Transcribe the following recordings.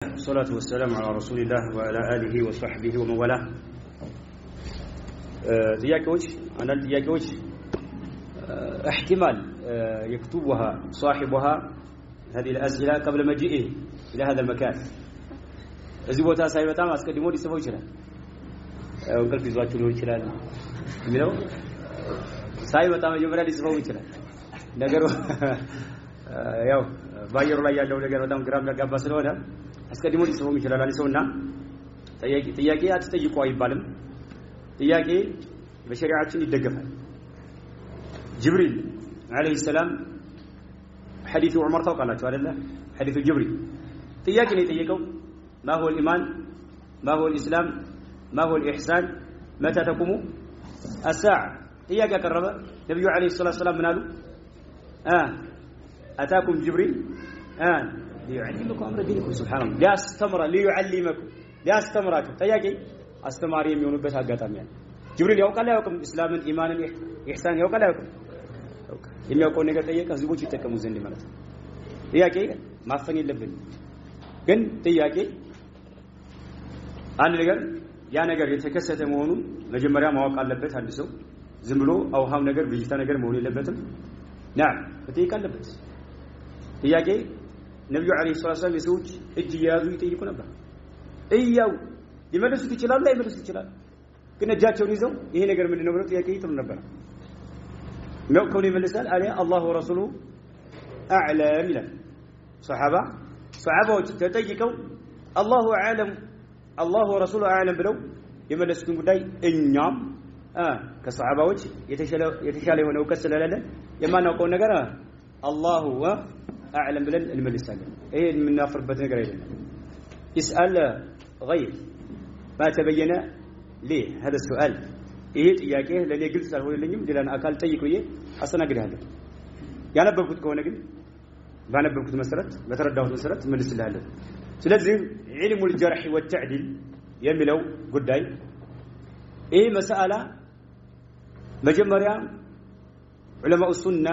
الصلاة والسلام على رسول الله وعلى آله وصحبه ومن والاه. ጥያቄዎች አንዳንድ ጥያቄዎች احتمال يكتبها صاحبها هذه الأسئلة قبل مجيئه إلى هذا المكان እዚህ ቦታ ሳይመጣ አስቀድሞ ሊጽፈው ይችላል እንቅልፍ ይዟችሁ ሊሆን ይችላል የሚለው ሳይመጣ መጀመሪያ ሊጽፈው ይችላል ነገሩ ያው ባየሩ ላይ ያለው ነገር በጣም ግራም ያጋባ ስለሆነ አስቀድሞ ሊጽፈው ይችላል አንሰውና ጥያቄ አትጠይቁ አይባልም ጥያቄ በሸሪዓችን ይደገፋል ጅብሪል አለይሂ ሰላም ሐዲስ ዑመር ታውቃላችሁ አይደለ ሐዲስ ጅብሪል ጥያቄ ነው የጠየቀው ما هو الإيمان ما هو الإسلام ما هو الإحسان متى تقوم الساعة إياك قرب النبي عليه الصلاة والسلام من قالوا أتاكم جبريل ليعلمكم أمر دينكم سبحان الله ليعلمكم لاستمركم تياكي استماري يميون بس حقاتهم يعني جبريل يوقع لا يوقع إسلام إيمان إحسان يوقع لا يوقع يم يوقع نقدر تياك هزبوش يتكلموا زين لمرات تياكي ما فني لبني ግን ጥያቄ አንድ ነገር ያ ነገር የተከሰተ መሆኑን መጀመሪያ ማወቅ አለበት አንድ ሰው ዝም ብሎ አውሃም ነገር ብይታ ነገር መሆን የለበትም ናም መጠየቅ አለበት ጥያቄ ነብዩ አለይሂ ሰላም የሰዎች እጅ ያዙ ይጠይቁ ነበር እያው ሊመልሱት ይችላል ላይ መልሱት ይችላል ግን እጃቸውን ይዘው ይሄ ነገር ምንድነው ብለው ጥያቄ ይጥሩ ነበር ነው ከሆነ ይመልሳል አለ አላሁ ወረሱሉ አዕለም ይላል صحابه ተጠይቀው አላሁ አዕለም አላሁ ወረሱሉ አዕለም ብለው የመለሱትን ጉዳይ እኛም ከሷሃባዎች የተሻለ የሆነ ዕውቀት ስለሌለ የማናውቀው ነገር አላሁ አዕለም ብለን እንመልሳለን ይሄ የምናፍርበት ነገር አይደለም اسال غير ما تبين ليه هذا السؤال ይሄ ጥያቄ ለኔ ግልጽ አልሆነልኝም ሌላን አካል ጠይቁዬ አስተናግዳለሁ ያነበብኩት ከሆነ ግን ባነበብኩት መሰረት በተረዳሁት መሰረት መልስልሃለሁ ስለዚህ علم الجرح والتعديل የሚለው ጉዳይ ይሄ መስአላ መጀመሪያ ዑለማኡ ሱና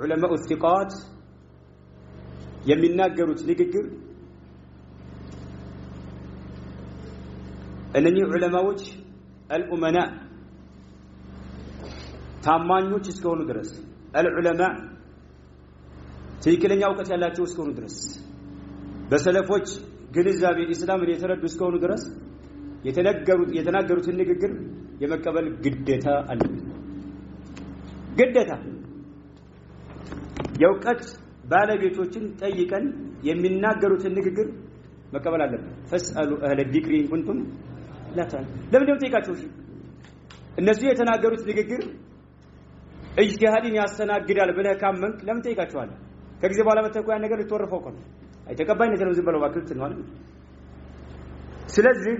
ዑለማኡ الثقات የሚናገሩት ንግግር እነኚህ ዑለማዎች الامناء ታማኞች እስከሆኑ ድረስ العلماء ትክክለኛ ዕውቀት ያላቸው እስከሆኑ ድረስ በሰለፎች ግንዛቤ እስላምን የተረዱ እስከሆኑ ድረስ የተናገሩትን ንግግር የመቀበል ግዴታ አለበት ግዴታ የዕውቀት ባለቤቶችን ጠይቀን የሚናገሩትን ንግግር መቀበል አለበት ፈስአሉ አህለ ذikر إن كنتم لا تعلمون ለምን ጠይቃቸው እነሱ የተናገሩት ንግግር ኢጅቲሃድን ያስተናግዳል ብለህ ካመንክ ለምን ጠይቃቸዋለህ ከጊዜ በኋላ መተኩ ያን ነገር ልትወርፈው እኮ ነው አይተቀባይነት ነው ዝም ብለው ባክልት ነው አይደል ስለዚህ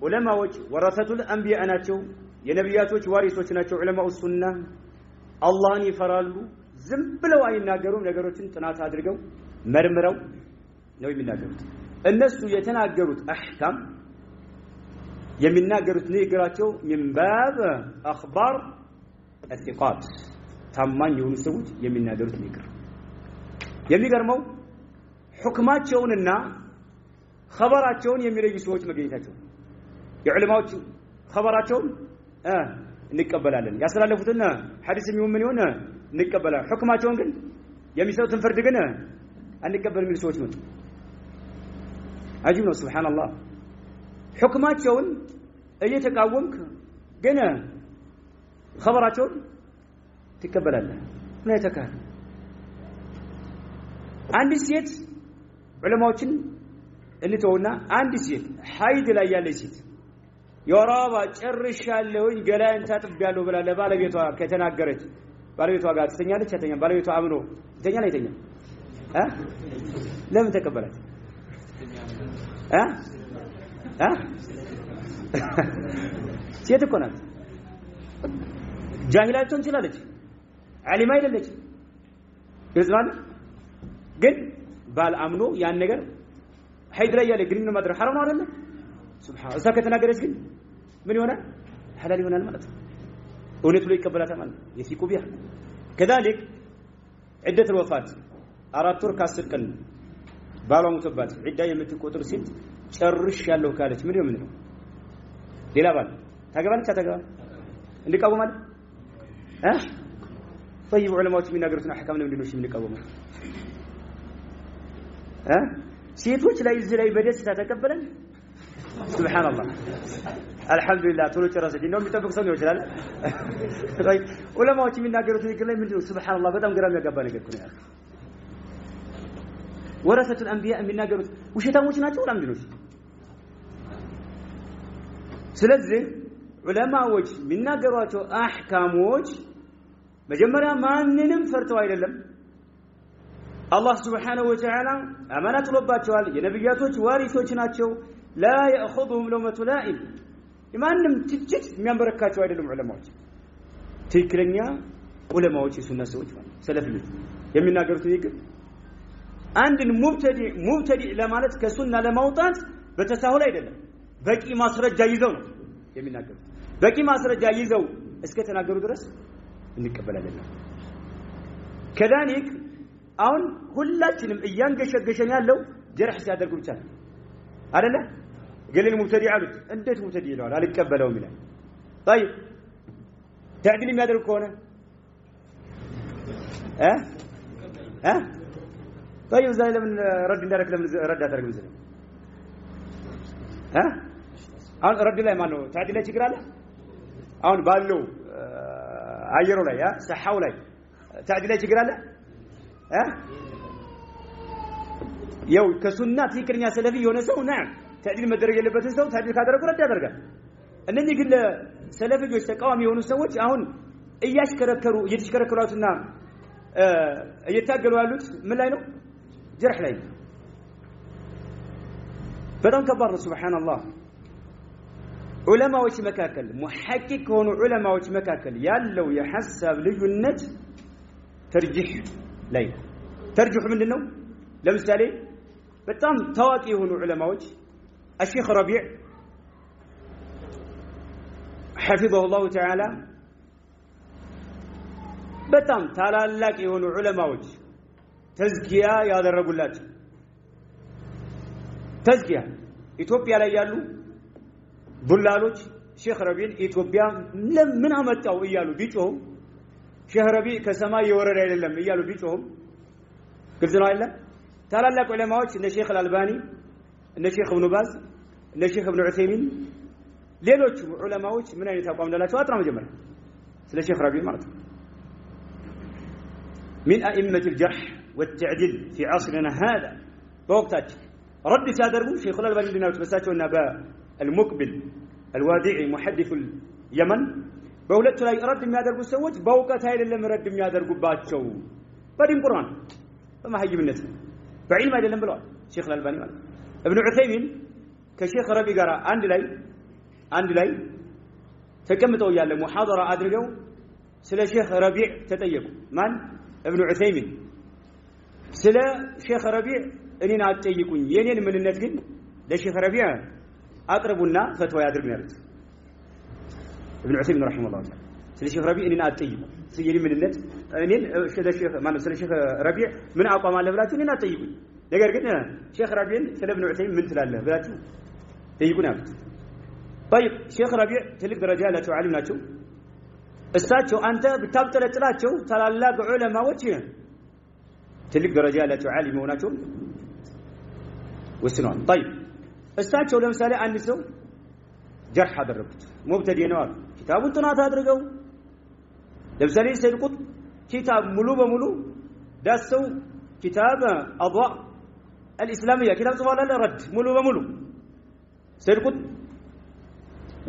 ዑለማዎች ወራሰቱል አንቢያ ናቸው የነብያቶች ዋሪሶች ናቸው ዑለማኡ ሱና አላህን ይፈራሉ ዝም ብለው አይናገሩም ነገሮችን ጥናት አድርገው መርምረው ነው የሚናገሩት እነሱ የተናገሩት አህካም የሚናገሩት ንግግራቸው ሚንባብ አኽባር الثقات ታማኝ የሆኑ ሰዎች የሚናገሩት ንግግር የሚገርመው ሁክማቸውንና ኸበራቸውን የሚለዩ ሰዎች መገኘታቸው የዑለማዎች ኸበራቸውን እንቀበላለን ያስተላለፉትና ሐዲስ የሚሆን ይሆን እንቀበላለን ሁክማቸውን ግን የሚሰጡትን ፍርድ ግን አንቀበል የሚሉ ሰዎች ነው አጂብ ነው ሱብሃንአላህ ሁክማቸውን እየተቃወምክ ግን ኸበራቸውን ትቀበላለህ ምን አይተካል አንድ ሴት ዑለማዎችን እንተውና አንድ ሴት ሐይድ ላይ ያለች ሴት የወራባ ጨርሻለሁኝ ገላን ታጥብያለሁ ብላ ለባለቤቷ ከተናገረች ባለቤቷ ጋር ትተኛለች አተኛ ባለቤቷ አምኖ ይተኛል አይተኛ ለምን ተቀበላት ሴት እኮ ናት ጃሂላቸው እንችላለች ዓሊማ አይደለች ግልጽ ግን ባል አምኖ ያን ነገር ሐይድ ላይ ያለ ግንኙነት ማድረግ حرام ነው አይደል ሱብሃን እዛ ከተናገረች ግን ምን ይሆናል ሐላል ይሆናል ማለት ነው እውነት ብሎ ይቀበላታል ማለት ነው የሲቁ ቢያ كذلك عده الوفاه 4 ወር ከ10 ቀን ባሏ ሞተባት ዒዳ የምትቆጥር ሴት ጨርሻለሁ ካለች ምን ነው ሌላ ባል ታገባለች አታገባም እንዲቃወማል طيب ዑለማዎች የሚናገሩትን አህካም ነው እንዲኖሽ የሚቃወማል ሴቶች ላይ እዚህ ላይ በደስታ ተቀበለን ሱብሃንአላህ አልহামዱሊላህ ቶሎ ጨረሰች ነው የሚጠብቅ ሰው ነው ይችላል ዑለማዎች የሚናገሩት ነገር ላይ ምንድነው ሱብሃንአላህ በጣም ግራ የሚያጋባ ነገር ነው ወረሰቱል አንቢያ የሚናገሩት ውሸታሞች ናቸው ለምንድነው ስለዚህ ዑለማዎች የሚናገሯቸው አህካሞች መጀመሪያ ማንንም ፈርተው አይደለም አላህ Subhanahu Wa Ta'ala አማና ጥሎባቸዋል የነብያቶች ዋሪሶች ናቸው لا ياخذهم لومة لائم ማንም ትችት የሚያንበረካቸው አይደለም ዑለማዎች ትክክለኛ ዑለማዎች የሱና ሰዎች ማለት ሰለፊዎች የሚናገሩት ነገር አንድን ሙብተዲ ለማለት ከሱና ለማውጣት በተሳሁል አይደለም በቂ ማስረጃ ይዘው ነው የሚናገሩት በቂ ማስረጃ ይዘው እስከ ተናገሩ ድረስ እንቀበላለን ከዳኒክ አሁን ሁላችንም እያንገሸገሸን ያለው ጀርህ ሲያደርጉ ብቻ አይደለ ገለል ሙብተዲ አሉት እንዴት ሙብተዲ ይላል አልቀበለውም ይላል طيب تعديل የሚያደርግ ከሆነ طيب زي لمن رد እንዳረክ ለምን ረድ አደረግ ምንድን ነው አሁን ረድ ላይ ማን ነው تعديل ላይ ችግር አለ አሁን ባለው አየሩ ላይ ሰሐው ላይ تعديل ላይ ችግር አለ ያው ከሱና ትክክለኛ ሰለፊ የሆነ ሰው نعم تعديل መደረግ የለበትን ሰው تعديل ካደረጉ ረድ ያደርጋል እነኚህ ግን ሰለፊዎች ተቃዋሚ የሆኑ ሰዎች አሁን እየተሽከረከሩትና እየታገሉ ያሉት ምን ላይ ነው ጀርህ ላይ በጣም ከባድ ነው ሱብሃንአላህ ዑለማዎች መካከል ሙሐቂቅ ሆኑ ዑለማዎች መካከል ያለው የሐሳብ ልዩነት ተርጂህ ላይ ተርጂህ ምንድነው ለምሳሌ በጣም ታዋቂ የሆኑ ዑለማዎች الشيخ ربيع حفظه الله تعالى በጣም ታላላቅ የሆኑ ዑለማዎች ተዝኪያ ያደረጉላቸው ተዝኪያ ኢትዮጵያ ላይ ያሉ ቡላሎች ሼክ ረቢን ኢትዮጵያ ለምን አመጣው እያሉ ቢጮሁ ሼክ ረቢ ከሰማይ የወረደ አይደለም እያሉ ቢጮሁ ግልጽ ነው አይደል ታላላቅ ዑለማዎች እነ ሼክ አልባኒ እነ ሼክ ኢብኑ ባዝ እነ ሼክ ኢብኑ ዑሰይሚን ሌሎች ዑለማዎች ምን አይነት አቋም እንዳላቸው አጥራ መጀመሪያ ስለ ሼክ ረቢ ማለት ነው من أئمة الجرح والتعديل في عصرنا هذا بوقتاج رد سادربو شيخ الألباني لنا وتبساتوا النبا المقبل الوادعي محدث اليمن بولدت لا رد ما يدربو سوت بوقت هاي اللي مرد ما يدربو باتشو بعدين قرآن فما هيجي من نتنا بعلم هذا اللي بلوا شيخ الألباني مالك ابن عثيمين كشيخ ربي قرأ عند لي فكمتوا يا محاضرة أدرجوا سلا شيخ ربيع تتيقوا من ابن عثيمين سلا شيخ ربيع اننا اتيقون ينين من الناس ግን ለሼክ ረቢዓ አቅርቡና ፈትዋ ያድርጉና ያሉት ابن عثيمين رحمه الله تعالى ስለ ሼክ ረቢዕ እንና አትጠይቁ ስለዚህ ምን الناس እኔን ስለ ሼክ ማን ስለ ሼክ ረቢዕ ምን አቋም አለ ብላችሁ እንና አትጠይቁኝ ነገር ግን ሼክ ረቢዕን ስለ ابن عثيمين ምን ትላለህ ብላችሁ ጠይቁና ያሉት طيب ሼክ ረቢዕ ትልቅ ደረጃ ያላቸው ዓሊም ናቸው እሳቸው አንተ ብታብጠለጥላቸው ታላላቅ ዑለማዎች ትልቅ ደረጃ ያላቸው ዓሊም ሆናቸው ወስነዋል طيب እሳቸው ለምሳሌ አንድ ሰው ጀርህ አደረጉት ሙብተዲ ነው አሉ ኪታቡን ጥናት አድርገው ለምሳሌ ሰይድ ቁጥ ኪታብ ሙሉ በሙሉ ዳሰው ኪታብ አضواء الاسلاميه ኪታብ ጽፏል ረድ ሙሉ በሙሉ ሰይድ ቁጥ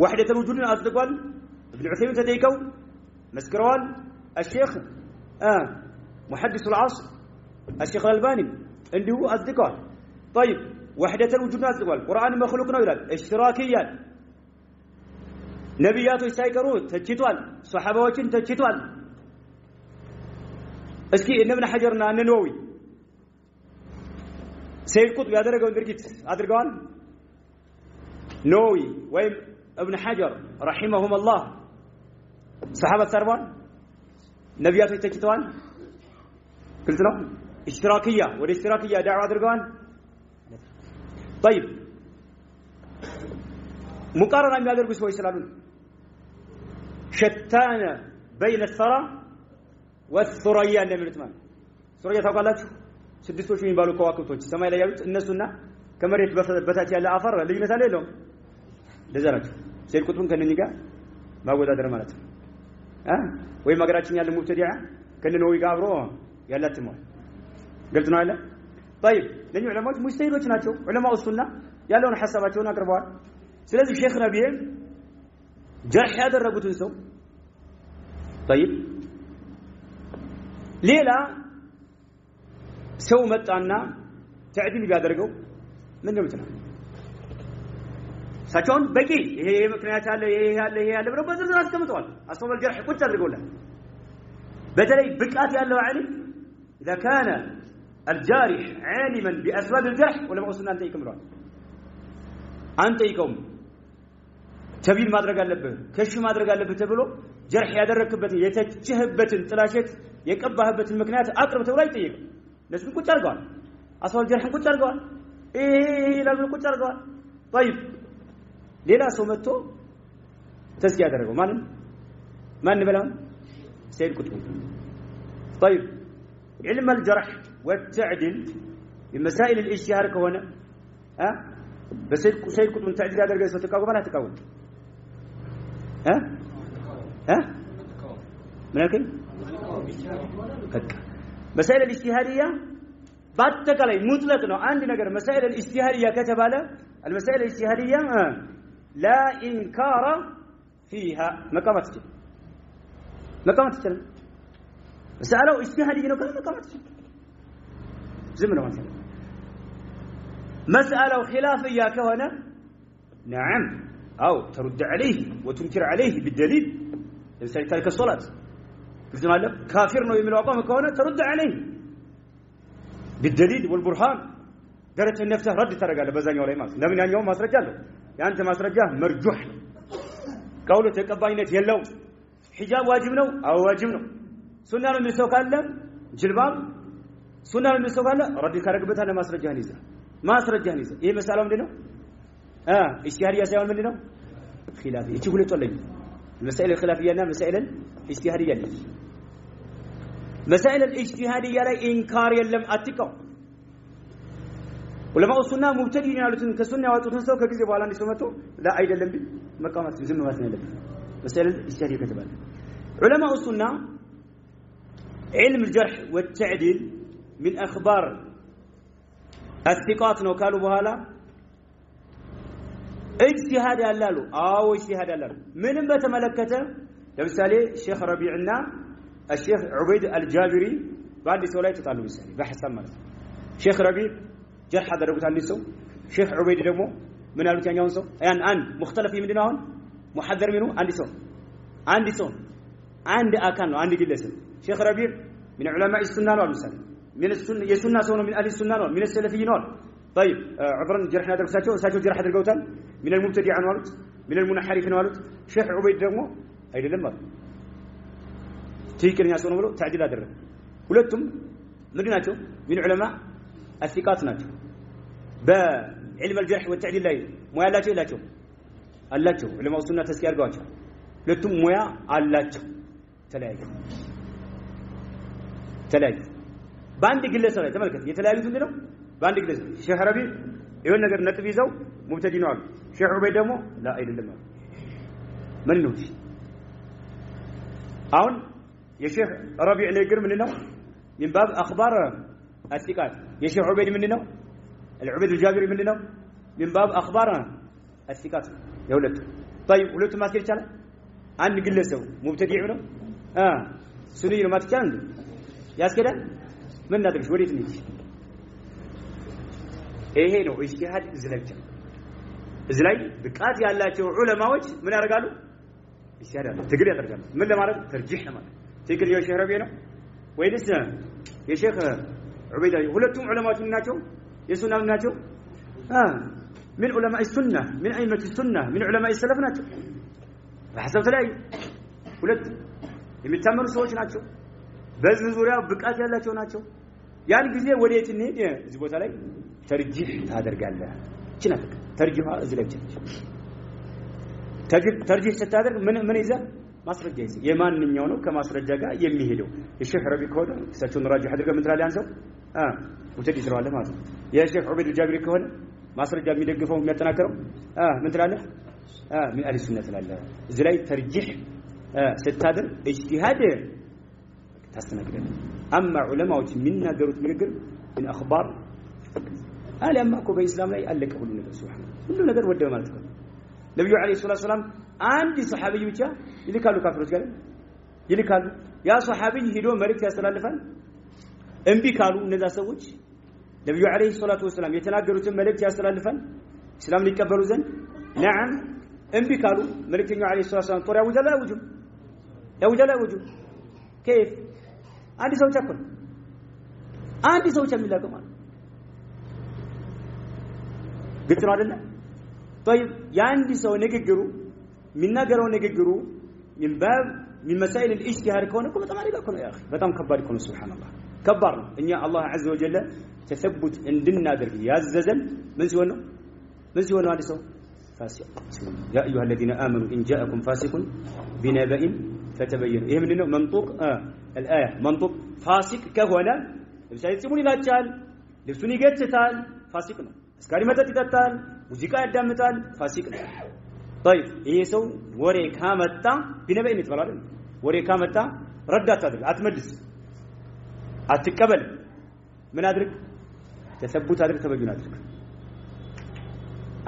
وحده الوجود አጽድቋል ابن عثيمين ተጠይቀው مسكروال الشيخ محدث العصر الشيخ الألباني عنده أصدقاء طيب وحدة الوجود أصدقاء القرآن مخلوق نويلات اشتراكيات نبيات يستيقرون تجتوال صحابواتين تجتوال اسكي إن ابن حجرنا النووي سيد قطب يادرقوا اندرقيت أدرقوان نووي وين ابن حجر رحمهم الله صحابة سربان نبيات تجتوان قلت له اشتراكية والاشتراكية دعوة درقان طيب مقارنة የሚያደርጉ ሰዎች ስላሉ شتان بين الثرى والثريا እንደሚሉት ማለት ሱረያ ታውቃላችሁ ስድስቶች የሚባሉ ከዋክብቶች ሰማይ ላይ ያሉት እነሱና ከመሬት በታች ያለ አፈር ልዩነት አለ የለውም እንደዛ ናቸው ሰይድ ቁጥሩን ከነኚህ ጋር ማወዳደር ማለት ነው ወይ ማገራችን ያለ ሙብተዲዓ ከነነው ጋር አብሮ ያላትመው ግልጽ ነው አይደል طيب ለኛ ዑለማዎች ሙስተሂዶች ናቸው ዑለማው ሱና ያለውን ሐሳባቸውን አቅርበዋል ስለዚህ ሼክ ረቢዕ ጀርህ ያደረጉትን ሰው طيب ሌላ ሰው መጣና ተዕዲል ቢያደርገው ምን ነው ምትለው ሳቸውን በቂ ይሄ ምክንያት አለ ይሄ ያለ ብለው በዝርዝር አስቀምጠዋል አስወል ጀርህ ቁጭ አድርገውላል በተለይ ብቃት ያለው ዓሊም اذا كان الجارح عالما باسباب الجرح ولا مسنا انت يكملوا አንተ ይቆም ተቢል ማድረግ አለበት ከሽ ማድረግ አለበት ተብሎ ጀርህ ያደረክበትን የተቸህበትን ጥላሸት የቀባህበትን ምክንያት አቅርብ ተብሎ አይጠየቅም ለሱ ቁጭ አድርገዋል አስዋል ጀርህን ቁጭ አድርገዋል ለምን ቁጭ አድርገዋል طيب ሌላ ሰው መጥቶ ተስኪያ ያደረገው ማን በላው ሰይድ ቁጥሩ طيب علم الجرح والتعديل بمسائل الاجتهاد كهونه بس سيد ቁጥሩ تعديل ያደረገ ሰው ተቃወመና ተቃወመ ምንከኝ مسائل الاجتهاديه በአጠቃላይ ሙጥለቅ ነው አንድ ነገር مسائل الاجتهاديه ከተባለ المسائل الاجتهاديه لا انكار فيها مقامات مسألة اجتهادية ነው መቀመጥ ዝም ነው ማለት مسألة خلافية كهونه نعم أو ترد عليه وتنكر عليه بالدليل لمثال ترك الصلاة قلت له كافر ነው የሚለው አቋም ከሆነ ترد عليه بالدليل والبرهان درت النفس رد ترجع በዛኛው ላይ ማለት ለምን ያኛው ማስረጃ አለው ያንተ ማስረጃ መርጁህ ቀውሉ ተቀባይነት የለው ሒጃብ ዋጅብ ነው አው ዋጅብ ነው ሱና ነው የሚሰው ካለ ጅልባብ ሱና ነው የሚሰው ካለ ረድ ካረግበታል ማስረጃህን ይዘ ይሄ መሳላው ምንድነው اجتهاديه ሳይሆን ምንድነው ኺላፊ እቺ ሁለት ወለኝ مسائل الخلافيه እና مسائل الاجتهاديه مسائل الاجتهاديه ላይ ኢንካር የለም አትቀው ዑለማው ሱና ሙብተዲን ያሉትን ከሱና ያወጡትን ሰው ከጊዜ በኋላ እንዲሰመጡ ላ አይደለም ቢል መቃማት ዝም ማለት ነው ያለበት مسائل الاجتهاديه ከተባለ ዑለማው ሱና علم الجرح والتعديل من اخبار الثقات ነው ካሉ በኋላ اجتهاد ያላሉ አዎ اجتهاد ያላሉ ምንም በተመለከተ ለምሳሌ ሼክ ረቢዕና الشيخ عبيد الجابري ባንዲ ሰው ላይ ተጣሉ ምሳሌ በሐሳብ ማለት ሼክ ረቢዕ ጀርህ አደረጉት አንድ ሰው ሼክ ዑበይድ ደግሞ ምን አሉት ያኛውን ሰው አንድ مختلف ምንድነው አሁን محذر منه አንድ ሰው አንድ አካል ነው አንድ ግለሰብ ሼክ ረቢዕ من علماء السنه ነው ምሳሌ من السنه የሱና ሰው ነው من اهل السنه ነው من السلفيين ነው طيب عذرا جرح ያደረጉታቸው እሳቸው ጀርህ አድርገውታል من المبتدع ነው አሉት من المنحرف ነው አሉት ሼክ ዑበይድ ደግሞ አይደለም አሉ ትክክለኛ ሰው ነው ብሎ تعديل አደረገ ሁለቱም ምንድናቸው من علماء الثقات ናቸው በዕልም الجرح والتعديل ላይ ሙያ አላቸው አላቸው ዑለማው ሱና ተስኪያ አድርገዋቸው ሁለቱም ሙያ አላቸው ተለያዩ በአንድ ግለሰብ ላይ ተመልከት የተለያዩት ምንድነው በአንድ ግለሰብ ሼክ ረቢዕ ይሄን ነገር ነጥብ ይዘው ሙብተዲ ነው አሉ ሼክ ዑበይድ ደግሞ ላ አይደለም አሉ ምን ነው አሁን የሼክ ረቢዕ ንግግር ምንድነው من باب اخبار الثقات የሼክ ዑበይድ ምንድነው العبيد الجابري ምንድነው من باب اخبار الثقات የሁለቱ طيب ሁለቱ ማስከር ይቻላል አንድ ግለሰብ ሙብተዲ ነው ሱኒ ነው ማለት ይቻላል ያስከዳል ምን እናድርግ ወዴት እንሂድ ይሄ ነው ኢጅቲሃድ እዚህ ላይ ብቃት ያላቸው ዑለማዎች ምን ያደርጋሉ ኢጅቲሃድ አለ ትግል ያደርጋሉ ምን ለማድረግ ተርጂህ ለማድረግ ትግል የሼክ ረቢዕ ነው ወይስ የሼክ ዑበይድ ሁለቱም ዑለማዎች ናቸው የሱና ናቸው من علماء السنه من ائمه السنه من علماء السلف ናቸው በሐሰብ ተለያዩ ሁለት የሚታመኑ ሰዎች ናቸው በዚህ ዙሪያ ብቃት ያላቸው ናቸው ያን ጊዜ ወዴት እንሂድ እዚህ ቦታ ላይ ተርጂህ ታደርጋለህ ይችላል ተርጂህ እዝለች ተርጂህ ስታደርግ ምን ይዘህ ማስረጃ ይዘህ የማንኛው ነው ከማስረጃ ጋር የሚሄደው የሼህ ረቢ ከሆነ እሳቸውን ራጅህ አድርገህ ምን ትላለህ አንሰው ሙተዲ ትለዋለህ ማለት ነው የሼህ ዑበይድ ጃብሪ ከሆነ ማስረጃ የሚደግፈው የሚያጠናክረው ምን ትላለህ من أهل السنة ትላለህ እዚህ ላይ ተርጂህ ስታደርግ اجتهاد ታስተናግዳለህ أما ዑለማዎች የሚናገሩት ንግግር من أخبار አለማ እኮ በእስላም ላይ አለቀ ሁሉ ነገር ሱብሃንአላህ ሁሉ ነገር ወደው ማለት ነው ነብዩ አለይሂ ሰላም አንድ ሱሐቢይ ብቻ ይልካሉ ካፍሮች ጋር ይልካሉ ያ ሱሐቢይ ሄዶ መልእክት ያስተላልፋል እንቢ ካሉ እነዛ ሰዎች ነብዩ አለይሂ ሰላም የተናገሩትን መልእክት ያስተላልፋል እስላም ሊቀበሉ ዘንድ نعم እንቢ ካሉ መልእክተኛው አለይሂ ሰላም ጦር ያውጀላ كيف አንድ ሰው ቸኮል አንድ ሰው የሚላከው ማለት ግልጽ ነው አይደል طيب ያንዲ ሰው ንግግሩ የሚናገረው ንግግሩ من مسائل الاجتهاد ከሆነ እኮ በጣም አሪፍ ነው ያ اخي በጣም ከባድ ነው ሱብሃንአላህ ከባድ ነው እኛ አላህ عز وجل ተثبت እንድናደርግ ያዘዘን ምን ሲሆን ነው አንድ ሰው فاسق يا ايها الذين امنوا ان جاءكم فاسق بنبأ فتبينوا ይሄ ምንድነው መንጡቅ الايه መንጡቅ ፋሲቅ ከሆነ ለምሳሌ ጽሙን ይላቻል ልብሱን ይገጭታል ፋሲቅ ነው እስካሪ መጠጥ ይጠጣል ሙዚቃ ያዳምጣል ፋሲቅ ነው طيب ይሄ ሰው ወሬ ካመጣ ቢነበይ ነው ተባለ ወሬ ካመጣ ረዳት አድርግ አትመልስ አትቀበል ምን አድርግ ተሰቡት አድርግ ተበዩን አድርግ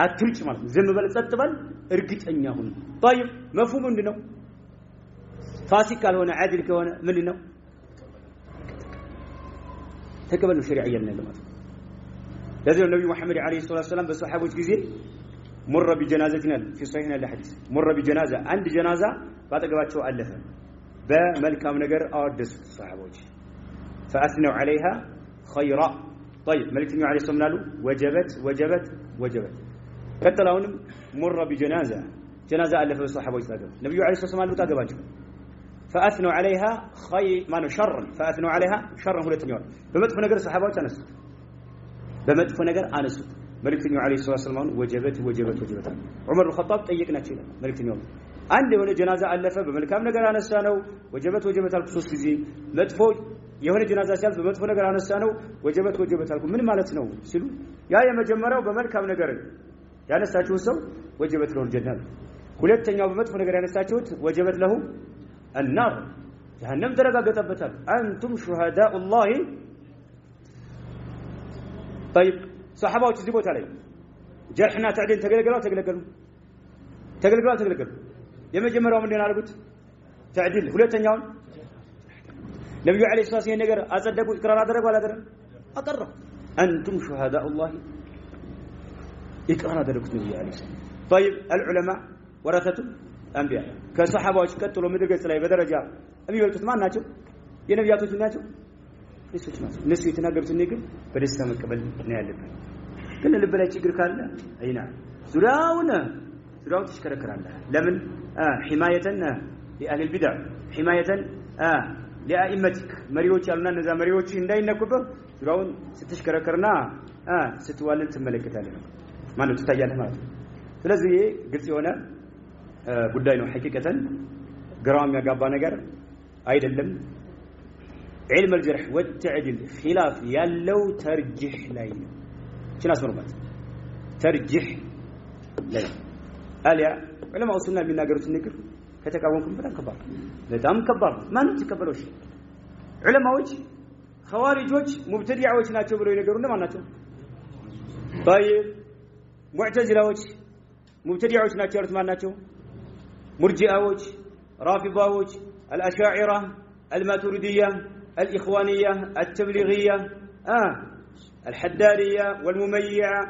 አትርጭ ማለት ዝም በል ጸጥ በል እርግጠኛ ሁን طيب መፍሁሙ ምንድነው ፋሲቅ ካልሆነ አድል ከሆነ ምንድነው ተቀበሉ ሸሪዓ ያለና ማለት ለዚህ ነብዩ መሐመድ አለይሂ ሰላም በሱሐቦች ጊዜ مر بجنازتنا في صحيحنا الحديث مر بجنازه عند جنازه ባጠገባቸው አለፈ በመልካም ነገር አወደሱት ሱሐቦች فاثنوا عليها خيرا طيب መልእክተኛው አለይሂ ሰላም አሉ ወጀበት ከተላውንም مر بجنازه جنازه አለፈ ሱሐቦች ታገቡ ነብዩ አለይሂ ሰላም አሉ ታገባቸው فاثنوا عليها خير ما شر فاثنوا عليها شر ሁለተኛው በመጥፎ ነገር ሱሐቦች አነሱት በመጥፎ ነገር አነሱት መልእክተኛው አለይሂ ሰላም ወጀበት ዑመር الخطاب ጠየቅናቸው ይላል መልእክተኛው አንድ የሆነ ጀናዛ አለፈ በመልካም ነገር አነሳ ነው ወጀበት አልኩ ሶስት ጊዜ መጥፎ የሆነ ጀናዛ ሲያልፍ በመጥፎ ነገር አነሳ ነው ወጀበት አልኩ ምን ማለት ነው ሲሉ ያ የመጀመሪያው በመልካም ነገር ያነሳችው ሰው ወጀበት ነው ጀነት ሁለተኛው በመጥፎ ነገር ያነሳችሁት ወጀበት ለሁ النار جهنم ተረጋገጠበታል አንቱም شهداء الله طيب صحابዎች እዚህ ቦታ ላይ ጀርህና ተዕዲል ተገለገሉ የመጀመሪያው ምንድን አድርጉት ተዕዲል ሁለተኛው ነብዩ አለይሂ ሰላም ይሄን ነገር አጸደቁ ኢቅራር አደረጉ አቀረቡ አንቱም شهداء الله ኢቅራር አደረጉት ነብዩ አለይሂ ሰላም طيب العلماء ورثة الانبياء ከሰሃባዎች ቀጥሎ ምድር ገጽ ላይ በደረጃ የሚበልጡት ማን ናቸው የነብያቶች ናቸው እሱች ናቸው እነሱ የተናገሩትን ነገር በደስታ መቀበል ነው ያለብን ግን ልብ ላይ ችግር ካለ አይና ዙሪያው ተሽከረከራለህ ለምን ሒማየተን ለአህል البدع ሒማየተን ለአኢመቲክ መሪዎች ያሉና እነዛ መሪዎች እንዳይነኩበት ዙሪያውን ስትሽከረከርና ስትዋልን ትመለከታለህ ማለት ትታያለህ ማለት ነው ስለዚህ ግልጽ የሆነ ጉዳይ ነው ሐቂቀተን ግራም ያጋባ ነገር አይደለም علم الجرح والتعديل خلاف ያለው ተርጂህ ላይ ነው ችናስ መርማት ተርጂህ ላይ አሊያ ዑለማው ሱና የሚናገሩት ነገር ከተቃወምኩም በጣም ከባድ ማን ተቀበለው ዑለማዎች ኸዋሪጆች ሙብተዲዓዎች ናቸው ብለው ይነገሩና ማን ናቸው طيب ሙዕተዚላዎች ሙብተዲዓዎች ናቸው ያሉት ማን ናቸው ሙርጂአዎች ራፊዳዎች الاشاعره الماتريديه الاخوانيه التبليغيه الحداديه والمميعه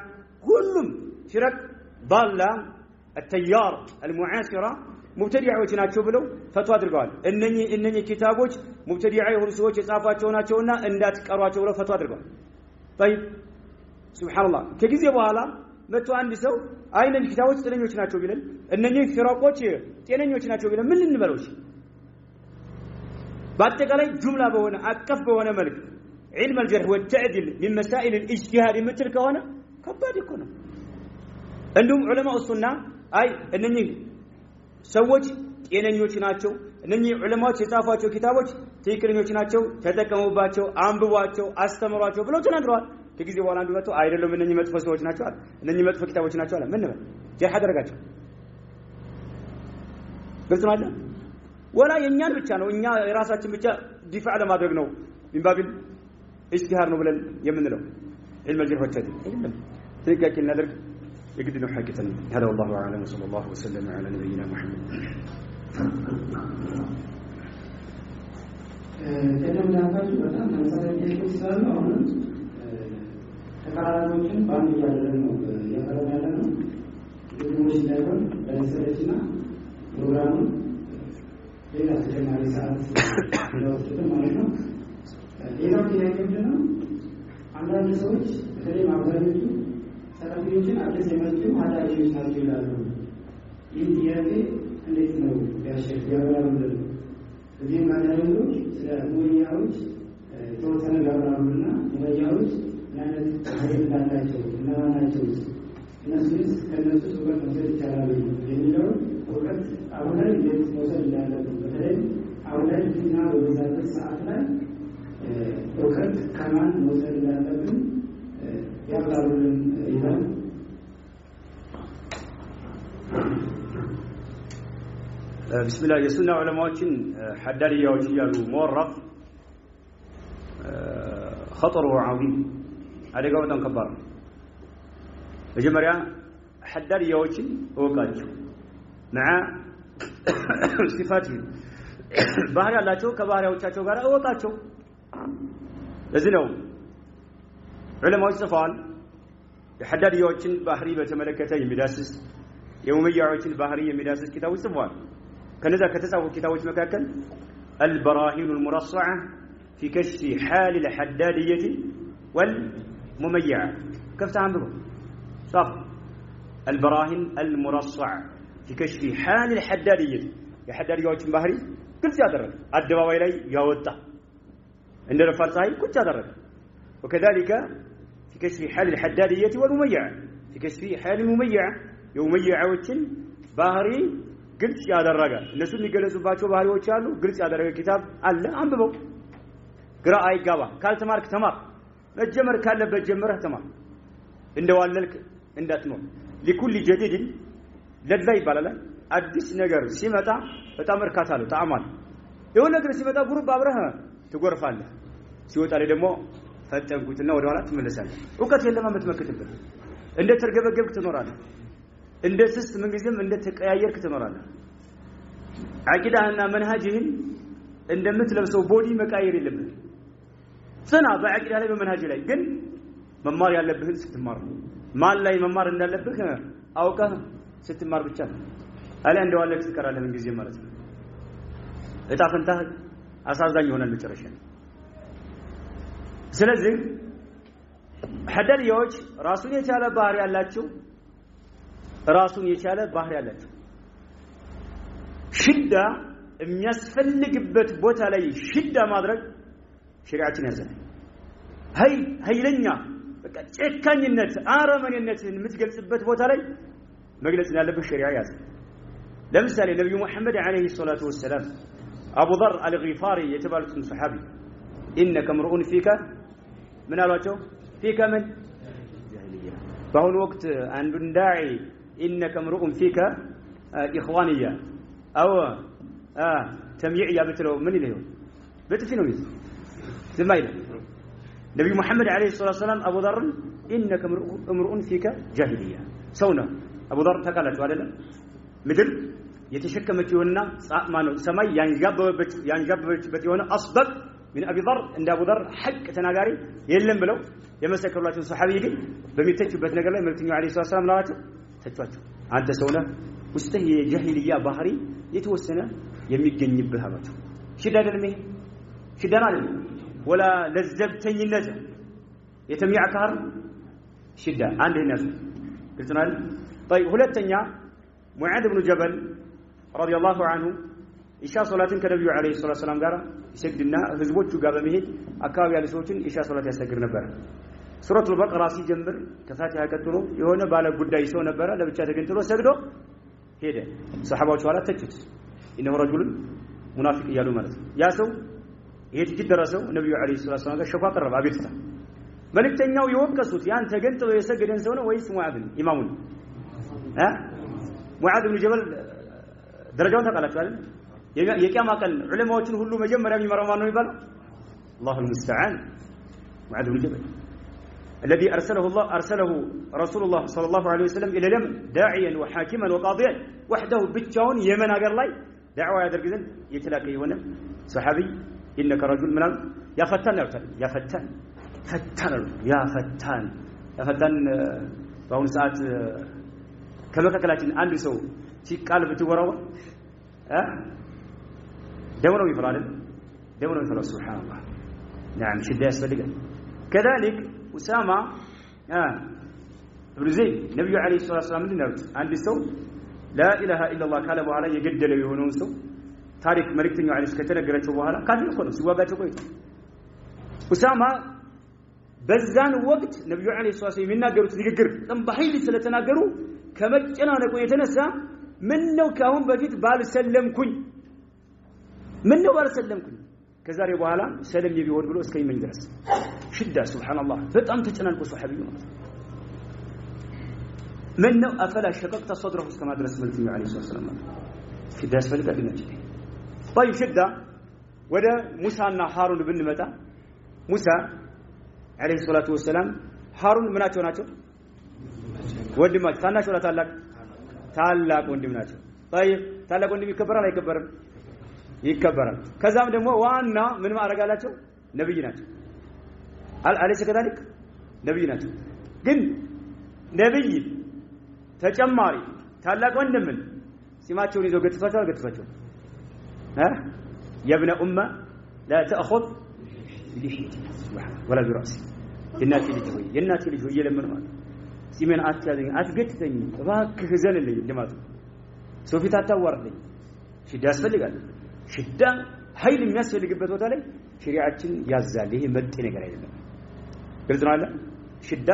كلهم فرق ضاله التيار المعاصره مبتدعዎች ናቸው ብለው ፈትዋ አድርገዋል እነኚህ ኪታቦች ሙብተዲዓ የሆኑ ሰዎች የጻፏቸው ናቸውና እንዳትቀሯቸው ብለው ፈትዋ አድርገዋል طيب سبحان الله ከጊዜ በኋላ መጥቶ አንድ ሰው አይነኝ ኪታቦች ጤነኞች ናቸው ቢለን እነኚህ ፍራቆች ጤነኞች ናቸው ቢለን ምን እንበለው በአጠቃላይ ጁምላ በሆነ አቀፍ በሆነ መልክ علم الجرح والتعديل من مسائل الاجتهاد مثل كونه ከባድ እኮ ነው እንደውም ዑለማው ሱና አይ እነኚህ ሰዎች ጤነኞች ናቸው እነኚህ ዑለማዎች የጻፏቸው ኪታቦች ትክክለኞች ናቸው ተጠቀሙባቸው አንብቧቸው አስተምሯቸው ብለው ተናግረዋል ከጊዜ በኋላ አንዱ መጥቶ አይደለም እነኚህ መጥፎ ሰዎች ናቸው አለ እነኚህ መጥፎ ኪታቦች ናቸው አለ ምን ነው ጀህ አደረጋቸው ግልጽ ነው ወላ የኛን ብቻ ነው እኛ የራሳችን ብቻ ዲፋዕ ለማድረግ ነው ኢንባቢል ኢጅቲሃድ ነው ብለን የምንለው علم الجرح والتعديل አይደለም ትክክል እናደርግ የግድ ነው ሐቂቀን هذا والله اعلم وصلى الله وسلم على نبينا محمد ተደምዳታችሁ በጣም ተመሳሳይ ቴክኒክ ስላለ አሁን ተቃራኒዎችን ባንድ ያደረገ ነው ያቀረበ ነው ግጥሞች ላይሆን ለሰለችና ፕሮግራሙ ሌላ ተጨማሪ ሰዓት ለወስደ ማለት ነው ሌላው ጥያቄ ምንድነው አንዳንድ ሰዎች በተለይ ማብዛኞቹ ሰላፊዎችን አዲስ የመጡ ሀዳሪዎች ናቸው ይላሉ ይህ ጥያቄ እንዴት ነው ያሸጋግራሉ እዚህ ማዳሪዎች ስለ ሙያዎች ተወሰነ ጋብራሉና ሙያዎች ማለት ሀይል እንዳላቸው እናናቸው እነሱስ ከነሱ ሱበት መውሰድ ይቻላል የሚለው እውቀት አሁን ላይ እንዴት መውሰድ እንዳለብን በተለይ አሁን ላይ ፊትና በበዛበት ሰዓት ላይ እውቀት ከማን መውሰድ እንዳለብን ያብራሩልን ይላል بسم الله የሱና ዑለማዎችን ሐዳሪያዎች ይያሉ መወረፍ خطر عظيم አደጋው በጣም ከባድ ነው መጀመሪያ ሐዳሪያዎችን ወቃቸው مع صفاتهم ባህሪ ያላቸው ከባህሪያዎቻቸው ጋር ወቃቸው ለዚህ ነው ዑለማዎች ጽፈዋል የሐዳሪያዎችን ባህሪ በተመለከተ የሚዳስስ የኡመያዎችን ባህሪ የሚዳስስ ኪታብ ጽፈዋል ከነዛ ከተጻፉ ኪታቦች መካከል البراهين المرصعة في كشف حال الحدادية والمميعة كيف عنده صح البراهين المرصعة في كشف حال الحدادية የሐዳሪያዎችን ባህሪ ግልጽ ያደረገ አደባባይ ላይ ያወጣ እንደ ረፋል ፀሐይ ቁጭ ያደረገ وكذلك في كشف حال الحدادية والمميعة في كشف حال المميعة የኡመያዎችን ባህሪ ግልጽ ያደረገ እነሱ የሚገለጹባቸው ባህሪዎች አሉ ግልጽ ያደረገ ኪታብ አለ አንብበው ግራ አይጋባ ካልተማርክ ተማር መጀመር ካለበት ጀምረህ ተማር እንደዋለልክ እንዳትኖር لكل جديد ለላ ይባላል አዲስ ነገር ሲመጣ በጣም እርካታ አለው ተአማል የሆነ ነገር ሲመጣ ጉሩብ አብረህ ትጎርፋለህ ሲወጣ ላይ ደግሞ ፈጠንኩትና ወደ ኋላ ትመለሳለህ ዕውቀት የለም የምትመክትበት እንደ ተርገበገብክ ትኖራለህ እንደ ስስ ምን ጊዜም እንደ ተቀያየርክ ትኖራለህ አቂዳህና መንሃጅህን እንደምትለብሰው ቦዲ መቃየር የለብህ ጽና በአቂዳ ላይ በመንሃጅ ላይ ግን መማር ያለብህን ስትማር ማን ላይ መማር እንዳለብህ አውቀህ ስትማር ብቻ ነው አለ እንደዋለክ ትቀራለህ ምን ጊዜ ማለት ነው እጣ ፈንታህ አሳዛኝ ይሆናል መጨረሻ ስለዚህ ሐዳሪያዎች ራሱን የቻለ ባህሪ ያላቸው ራሱን የቻለ ባህሪ ያላቸው ሽዳ የሚያስፈልግበት ቦታ ላይ ሽዳ ማድረግ ሸሪዓችን ያዘናል ኃይለኛ በቃ ጨካኝነት አረመኔነትን የምትገልጽበት ቦታ ላይ መግለጽ ያለበት ሸሪዓ ያዘ ለምሳሌ ነብዩ መሐመድ አለይሂ ሰላቱ ወሰለም አቡ ذر الغفاري የተባሉትን ሱሐቢ انك امرؤ فيك ምን አሏቸው فيك من جاهليه በአሁኑ ወቅት አንዱን ዳዒ انك امرؤ فيك اخوانيه او تمييعيه بتلو ምን ይለው በጥፊ ነው ይዝ ዝማይለ ነብዩ መሐመድ አለይሂ ሰላቱ ወሰለም አቡ ذر انك امرؤ فيك جاهليه ሰውና አቡ ذر ተቃላችሁ አይደለም ምድር የተሸከመችውና ማነው ሰማይ ያንዣበበችበት የሆነ አስበቅ من ابي ذر እንደ አቡ ذر ሐቅ ተናጋሪ የለም ብለው የመሰከሩላቸው ሱሐቢ ግን በሚተቹበት ነገር ላይ መልእክተኛው አለይሂ ሰላም ላዋቸው ተቿቸው አንተ ሰውና ውስጥ የጃሂልያ ባህሪ የተወሰነ የሚገኝብህ አባቸው ሽዳ አይደለም ይሄ ሽዳ አይደለም ولا ለዘብተኝነት የተሚያ ካር ሽዳ አንድ ነው ግልጽናል طيب ሁለተኛ ሙዓዝ ኢብኑ ጀበል رضي الله عنه ኢሻ ሶላትን ከነብዩ አለይሂ ሰላም ጋር ይሰግድና ህዝቦቹ ጋር በመሄድ አካባቢ ያሉ ሰዎችን ኢሻ ሶላት ያሰግድ ነበር ሱረቱል በቀራ ሲጀምር ከፋቲሃ ቀጥሎ የሆነ ባለ ጉዳይ ሰው ነበረ ለብቻ ተገንጥሎ ሰግዶ ሄደ ሰሃባዎቹ ኋላ ተቹት ኢነሁ ረጁሉን ሙናፊቅ እያሉ ማለት ነው ያ ሰው ይሄ ትጅ ደረሰው ነብዩ አለይሂ ሰላቱ ወሰለም ጋር ሸፋ ቀረበ አቤቱታ መልእክተኛው የወቀሱት ያን ተገንጥሎ የሰገደን ሰው ነው ወይስ ሙዓዝን ኢማሙን ሙዓዝ ብን ጀበል ደረጃውን ታውቃላችሁ አይደል የቂያማ ቀን ዑለማዎችን ሁሉ መጀመሪያ የሚመራው ማን ነው ይባላል አላሁ المستعان ሙዓዝ ብን ጀበል الذي أرسله رسول الله صلى الله عليه وسلم إلى اليمن داعيا وحاكما وقاضيا وحده بتشاون يمن أجر لاي دعوة يا درجزن يتلاقي هنا صحابي إنك رجل من يا فتان يا فتان በአሁኑ ሰዓት ከመካከላችን አንድ ሰው ሲቃል ብትወራው ደም ነው ይፈራል ሱብሃንአላህ نعم ሽዳ ያስፈልጋል كذلك أسامة ابن زيد ነብዩ አለይሂ ሰላም ምንድነው አንድ ሰው لا اله الا الله ካለ በኋላ የገደለው የሆነው ሰው ታሪክ መልእክተኛው አለይሂ ከተነገረቸው በኋላ ካፊር እኮ ነው ሲዋጋቸው ቆይቶ ኡሳማ በዛን ወቅት ነብዩ አለይሂ ሰላም የሚናገሩት ንግግር በጣም በኃይል ስለተናገሩ ከመጨናነቁ የተነሳ ምን ነው ካሁን በፊት ባልሰለምኩኝ ከዛሬ በኋላ ሰለም ይቢሆን ብሎ እስከይመኝ ድረስ ሽዳ ሱብሃንአላህ በጣም ተጨናንቆ ሱሐቢዩ ማለት ምን ነው አፈላ ሸቀቅተ صدره እስከ ማድረስ መልእክተኛው አለይሂ ሰላም ሽዳ ያስፈልጋል እንጂ طيب ሽዳ ወደ ሙሳና ሃሩን ብንመጣ ሙሳ አለይሂ ሰላቱ ወሰለም ሃሩን ምናቸው ናቸው ወንድማቸው ታናሽ ወላ ታላቅ ወንድም ናቸው طيب ታላቅ ወንድም ይከበራል አይከበርም ይከበራል ከዛም ደግሞ ዋና ምን ማረጋላቸው ነብይ ናቸው አለይሂ ከذلك ነብይ ናቸው ግን ነብይ ተጨማሪ ታላቅ ወንድምን ሲማቸውን ይዘው ገጥፋቸው يا ابن أمة لا تأخذ بلحيتي ولا برأسي የናቲ ልጅ ሆይ ለምን ማለት ሲመን አትያዘኝ አትገትተኝ እባክህ ዘልልኝ ለማለት ሶፊት አታዋርደኝ ሽዳ ያስፈልጋል ሽዳ ኃይል የሚያስፈልግበት ቦታ ላይ ሸሪዓችን ያዛል ይሄ መጤ ነገር አይደለም ግልጽ ነው አይደል ሽዳ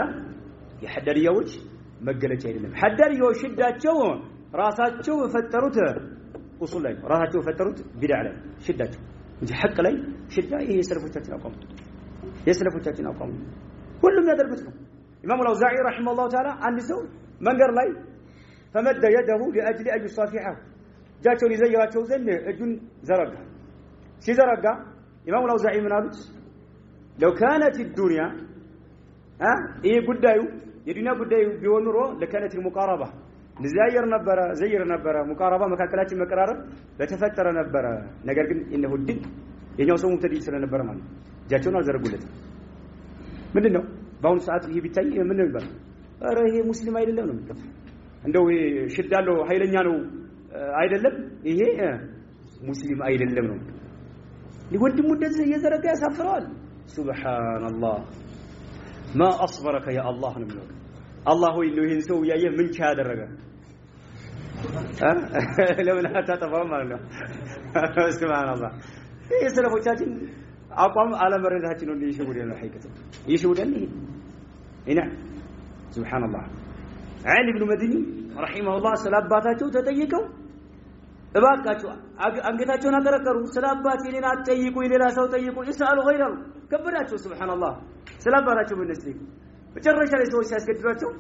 የሐዳሪያዎች መገለጫ አይደለም ሐዳሪያዎች ሽዳቸው ራሳቸው የፈጠሩት ኡሱል ላይ ራሳቸው የፈጠሩት ቢድዓ ላይ ሽዳቸው እንጂ ሐቅ ላይ ሽዳ ይሄ የሰለፎቻችን አቋም ሁሉም ያደርጉት ነው ኢማሙ አልአውዛዒ ረሂመሁላሁ ተዓላ አንድ ሰው መንገር ላይ فمد يده لاجل ان يصافحه ጃቸውን ይዘያቸው ዘንድ እጁን ዘረጋ ሲዘረጋ ኢማሙ አልአውዛዒ ምን አሉት لو كانت الدنيا ይሄ ጉዳዩ የዱንያ ጉዳዩ ቢሆን ኖሮ ለካነት المقاربه ዘይር ነበረ ሙቃረባ መካከላችን መቀራረብ በተፈጠረ ነበረ ነገር ግን እነሆ ድል የኛው ሰው ሙተዲ ስለነበረ ማለት ጃቸውን አልዘረጉለት ምንድነው በአሁኑ ሰዓት ይሄ ቢታይ ምን ነው ይባላል አረ ይሄ ሙስሊም አይደለም ነው የሚከፍ እንደው ሽዳለው ኃይለኛ ነው አይደለም ይሄ ሙስሊም አይደለም ነው ሊወድሙ እንደዚህ እየዘረጋ ያሳፍረዋል ሱብሃንአላህ ما اصبرك يا الله ነው የሚለው አላህ ሆይ ነው ይሄን ሰው ያየ ምን ቻ ያደረገ ለምን አታጠፋው ማለት ነው ሱብሃንአላህ ይሄ ሰለፎቻችን አቋም አለመረዳታችን ነው ይሽጉደን ሐቂቀት ይሽጉደን ይና ሱብሃንአላህ አሊ ኢብኑ መዲኒ ረሂመሁላህ ሰላባታቸው ተጠይቀው እባካችሁ አንገታቸውን አቀረቀሩ ሰላባት የኔን አትጠይቁ የሌላ ሰው ጠይቁ ይስአሉ غيره ከበዳቸው ሱብሃንአላህ ሰላባታቸው በነስቲ በጨረሻ ላይ ሰዎች ሲያስገድዷቸው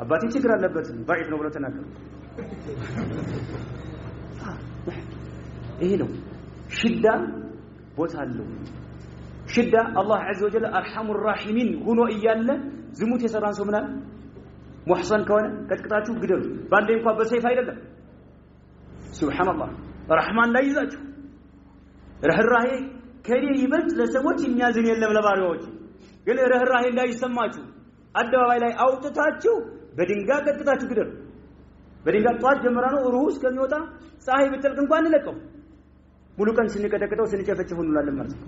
አባቴ ችግር አለበት ضعيف ነው ብሎ ተናገሩ ይሄ ነው ሽዳ ቦታ አለው ሽዳ አላህ عز وجل ارحم الراحمين ሆኖ እያለ ዝሙት የሰራን ሰው ምናል ሙህሰን ከሆነ ከጥቅጣችሁ ግደሉ ባንዴ እንኳን በሰይፍ አይደለም ሱብሃንአላህ ረህማን ላይ ይዛችሁ ረህራሄ ከኔ ይበልጥ ለሰዎች የሚያዝን የለም ለባሪያዎች ግን ረህራሄ እንዳይሰማችሁ አደባባይ ላይ አውጥታችሁ በድንጋይ ቀጥቅጣችሁ ግደሉ በድንጋይ ጧት ጀምራ ነው ሩህ እስከሚወጣ ፀሐይ ብትጠልቅ እንኳን እንለቀው ሙሉ ቀን ስንቀጠቅጠው ስንጨፈጭፈው እንላለን ማለት ነው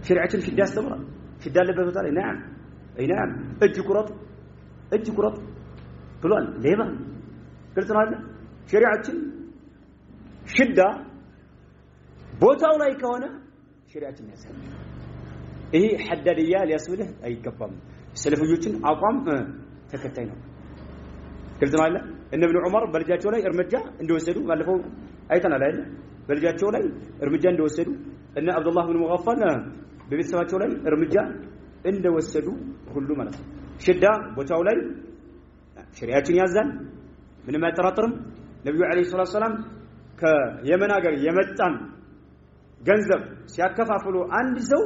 ሸሪዓችን ሽዳ ያስተምራል ሽዳ አለበት ቦታ ላይ نعم اي نعم እጅ ቁረጥ ብሏል ሌባ ግልጽ ነው አይደል ሸሪዓችን ሽዳ ቦታው ላይ ከሆነ ሸሪዓችን ያሳያል ይሄ ሐዳዲያ ሊያስብልህ አይገባም ሰለፎችን አቋም ተከታይ ነው ግልጽ ማለት እነ ኢብኑ ዑመር በልጃቸው ላይ እርምጃ እንደወሰዱ ባለፈው አይተናል አይደል በልጃቸው ላይ እርምጃ እንደወሰዱ እነ አብዱላህ ኢብኑ ሙገፈል በቤተሰባቸው ላይ እርምጃ እንደወሰዱ ሁሉ ማለት ነው ሽዳ ቦታው ላይ ሸሪዓችን ያዛል ምንም አይጠራጠርም ነብዩ አለይሂ ሰላቱ ሰላም ከየመን ሀገር የመጣን ገንዘብ ሲያከፋፍሉ አንድ ሰው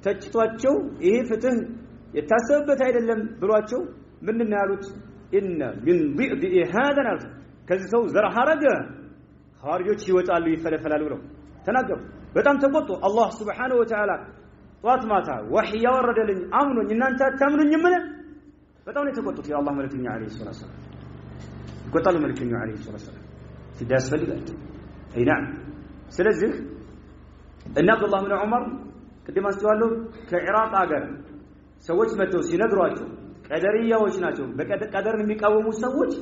ተጭቷቸው ይሄ ፍትህ የታሰበበት አይደለም ብሏቸው ምንድነው ያሉት ኢነ ሚን ቢዕድ هذا ናት ከዚህ ሰው ዘር ሐረገ ኻሪጆች ይወጣሉ ይፈለፈላሉ ብለው ተናገሩ በጣም ተቆጡ አላህ Subhanahu Wa Ta'ala ጧት ማታ ወህይ ያወረደልኝ አምኑኝ እናንተ አታምኑኝም ምን በጣም ነው የተቆጡት የአላህ መልእክተኛ አለይሂ ሰላቱ ሰላም ይቆጣሉ መልእክተኛ አለይሂ ሰላቱ ሰላም ሲዳስ ፈልጋል አይና ስለዚህ እና አብዱላህ ኢብኑ ዑመር ቅድም አስተዋለው ከኢራቅ ሀገር ሰዎች መጥተው ሲነግሯቸው ቀደርያዎች ናቸው በቀደርን የሚቃወሙ ሰዎች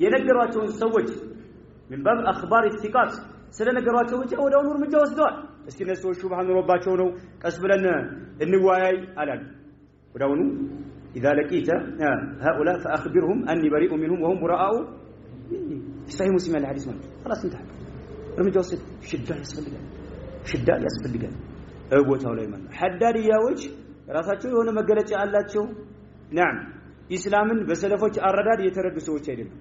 የነገሯቸውን ሰዎች من باب اخبار الثقات ስለነገሯቸው ብቻ ወዲያውኑ እርምጃ ወስደዋል እስኪ እነሱ ሹብሃ ኖሮባቸው ነው ቀስ ብለን እንወያይ አላል ወዲያውኑ اذا لقيت هؤلاء فاخبرهم اني بريء منهم وهم براء مني صحيح مسلم الحديث ማለት خلاص انتهى እርምጃ ወስድ ሽዳ ያስፈልጋል ቦታው ላይ ማለት ሐዳዲያዎች ራሳቸው የሆነ መገለጫ አላቸው نعم ኢስላምን በሰለፎች አረዳድ የተረዱ ሰዎች አይደሉም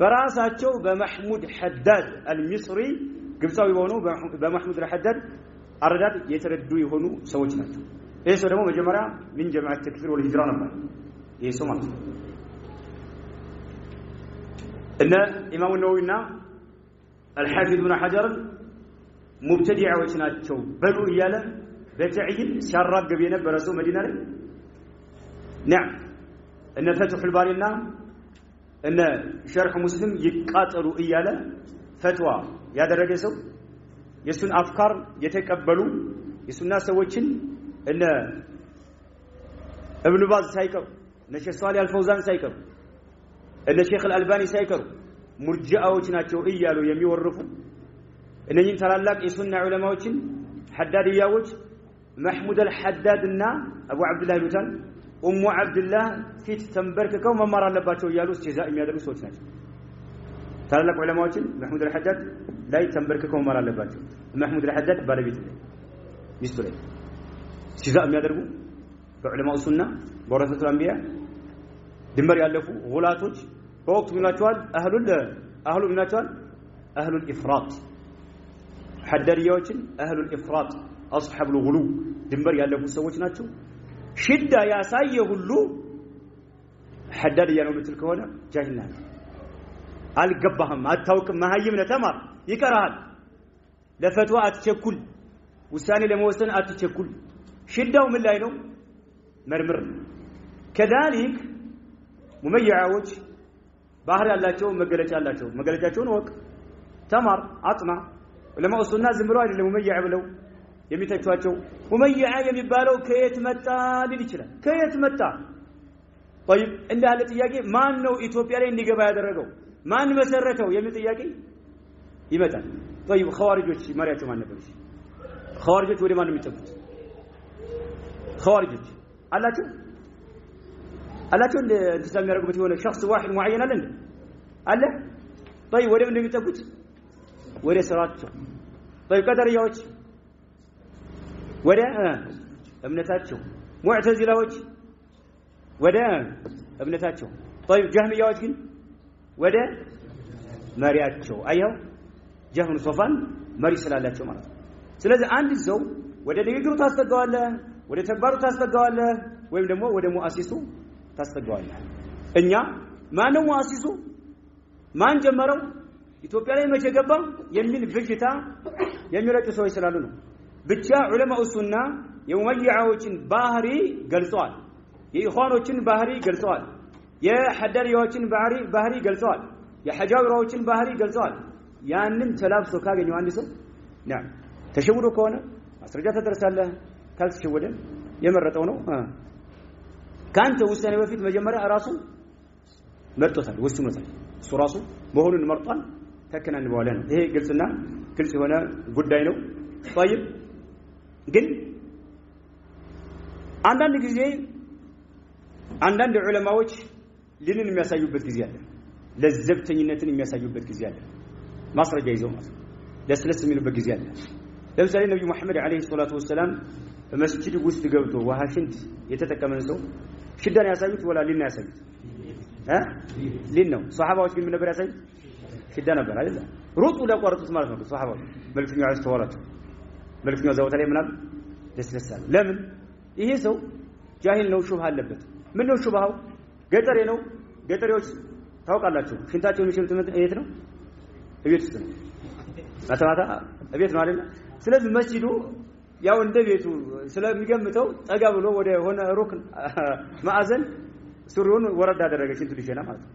በራሳቸው በመህሙድ ሐዳድ አልሚስሪ ግብጻዊ ሆነው በመህሙድ ሐዳድ አረዳድ የተረዱ የሆኑ ሰዎች ናቸው ይሄ ሰው ደግሞ መጀመሪያ ምን ጀማዓት ተክፊር ወል ሂጅራ ነበር ይሄ ሰው ማለት ነው እነ ኢማሙ ነወዊና አልሐፊዝ ኢብኑ ሐጀር ሙብተዲዓዎች ናቸው በሉ እያለ በተዕይን ሲያራግብ የነበረ ሰው መዲና ላይ نعم እነ ፈትሁል ባሪና እነ ሸርህ ሙስሊም ይቃጠሉ እያለ ፈትዋ ያደረገ ሰው የሱን አፍካር የተቀበሉ የሱና ሰዎችን እነ ኢብኑ ባዝ ሳይቀሩ እነ ሼህ ሷሊህ አልፈውዛን ሳይቀሩ እነ ሼህ አልአልባኒ ሳይቀሩ ሙርጂአዎች ናቸው እያሉ የሚወርፉ እነኚህን ታላላቅ የሱና ዑለማዎችን ሐዳዲያዎች محمود الحداد እና አቡ አብዱላህ ሉታን ኡሙ አብዱላህ ፊት ተንበርክከው መማር አለባቸው እያሉ እስቲዛ የሚያደርጉ ሰዎች ናቸው ታላላቅ ዑለማዎችን محمود الحداد ላይ ተንበርክከው መማር አለባቸው محمود الحداد ባለቤት ነው ሚስቱ ላይ እስቲዛ የሚያደርጉ በዑለማው ሱና በወረሰቱል አንቢያ ድንበር ያለፉ ጉላቶች በወቅቱ ምናቸዋል አህሉ ምናቸዋል አህሉል ኢፍራጥ ሐዳዲያዎችን አህሉል ኢፍራጥ أصحاب الغلو ድንበር ያለፉ ሰዎች ናቸው ሽዳ ያሳየ ሁሉ ሐዳዲያ ነው ልትል ከሆነ ጃሂል ነህ አልገባህም አታውቅም መሃይም ነህ ተማር ይቀራል ለፈትዋ አትቸኩል ውሳኔ ለመወሰን አትቸኩል ሽዳው ምን ላይ ነው መርምር كذلك ሙመይዓዎች ባህር ያላቸው መገለጫ አላቸው መገለጫቸውን ወቅ ተማር አጥና ለማው ሱና ዝም ብለው አይደለም ሙመይዓ ብለው የሚተቿቸው ሙመይዓ የሚባለው ከየት መጣ ሊል ይችላል ከየት መጣ طيب እንደ አለ ጥያቄ ማን ነው ኢትዮጵያ ላይ እንዲገባ ያደረገው ማን መሰረተው የሚል ጥያቄ ይመጣል طيب ኸዋሪጆች መሪያቸው ማን ነበር ኸዋሪጆች ወደ ማን ነው የሚጠጉት ኸዋሪጆች አላቸው እንደ እንተሳም የሚያደርጉበት የሆነ شخص واحد معين አለ طيب ወደ ምን እንደሚጠጉት ወደ ስራቸው طيب ቀደርያዎች ወደ እምነታቸው ሙዕተዚላዎች ወደ እምነታቸው طيب ጀህሚያዎች ግን ወደ መሪያቸው አየው ጀህም ሶፋን መሪ ስላላቸው ማለት ነው ስለዚህ አንድ ሰው ወደ ንግግሩ ታስጠጋዋለህ ወደ ተግባሩ ታስጠጋዋለህ ወይም ደግሞ ወደ ሙአሲሱ ታስጠጋዋለህ እኛ ማን ነው ሙአሲሱ ማን ጀመረው ኢትዮጵያ ላይ መቼ ገባ የሚል ብጅታ የሚረጩ ሰዎች ስላሉ ነው ብቻ ዑለማው ሱና የሙመይዓዎችን ባህሪ ገልጸዋል የኢኽዋኖችን ባህሪ ገልጸዋል የሐዳሪያዎችን ባህሪ ገልጸዋል የሐጃዊራዎችን ባህሪ ገልጸዋል ያንን ተላብሶ ካገኘው አንድ ሰው ና ተሸውዶ ከሆነ ማስረጃ ተደረሳለህ ካልተሸወደ የመረጠው ነው ካንተ ውሳኔ በፊት መጀመሪያ ራሱ መርጦታል ወስኖታል እሱ ራሱ መሆኑን መርጧል ተከናን በኋላ ነው ይሄ ግልጽ የሆነ ጉዳይ ነው طيب ግን አንዳንድ ጊዜ አንዳንድ ዑለማዎች ዲንን የሚያሳዩበት ጊዜ አለ ለዘብተኝነትን የሚያሳዩበት ጊዜ አለ ማስረጃ ይዘው ማለት ለስለስ የሚሉበት ጊዜ አለ ለምሳሌ ነብዩ መሐመድ አለይሂ ሰላቱ ወሰለም በመስጂድ ውስጥ ገብቶ ውሃ ሽንት የተጠቀመን ሰው ሽዳን ያሳዩት ወላ ሊና ያሳዩት ሊን ነው ሷሃባዎች ግን ምን ነበር ያሳዩት ሽዳ ነበር አይደል ሩጡ ለቆረጡት ማለት ነው ሷሃባዎች መልክተኛው አስተዋላቸው መልክተኛው ዘውታ ላይ ምናምን ለስለሳል ለምን ይሄ ሰው ጃሂል ነው ሹብሃ አለበት ምን ነው ሹብሃው ገጠሬ ነው ገጠሬዎች ታውቃላችሁ ሽንታቸውን የሚሸኑት የት ነው እቤት ውስጥ ነው ማታማታ እቤት ነው አይደል ስለዚህ መስጂዱ ያው እንደ ቤቱ ስለሚገምተው ጠጋ ብሎ ወደ ሆነ ሩክን ማዕዘን ሱሩን ወረዳ አደረገ ሽንቱ ሊሸና ማለት ነው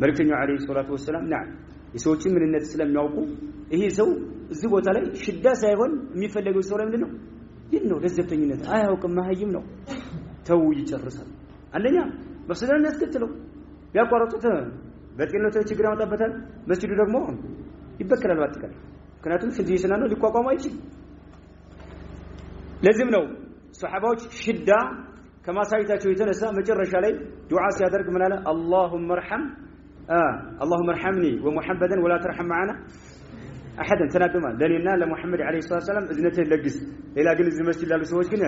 መልክተኛው አለይሂ ሰላቱ ወሰለም ነዓም የሰዎችን ምንነት ስለሚያውቁ ይሄ ሰው እዚህ ቦታ ላይ ሽዳ ሳይሆን የሚፈልገው ሰው ላይ ምንድነው ይህ ነው ለዘብተኝነት አያውቅም ማህይም ነው ተው ይጨርሳል አንደኛ መስጂዱን ያስከትለው ያቋረጡት በጤንነቱ ችግር ያመጣበታል መስጂዱ ደግሞ ይበከላል ባጥቃል ምክንያቱም ሽንት ይሰና ነው ሊቋቋም አይችልም ለዚህም ነው ሱሐባዎች ሽዳ ከማሳይታቸው የተነሳ መጨረሻ ላይ ዱዓ ሲያደርግ ምን አለ اللهم ارحمني ومحمدا ولا ترحم معنا احدا ተናደማ ለኔና ለሙሐመድ አለይሂ ሰላም እዝነተ ለግስ ሌላ ግን እዚህ መስጂድ ያሉ ሰዎች ግን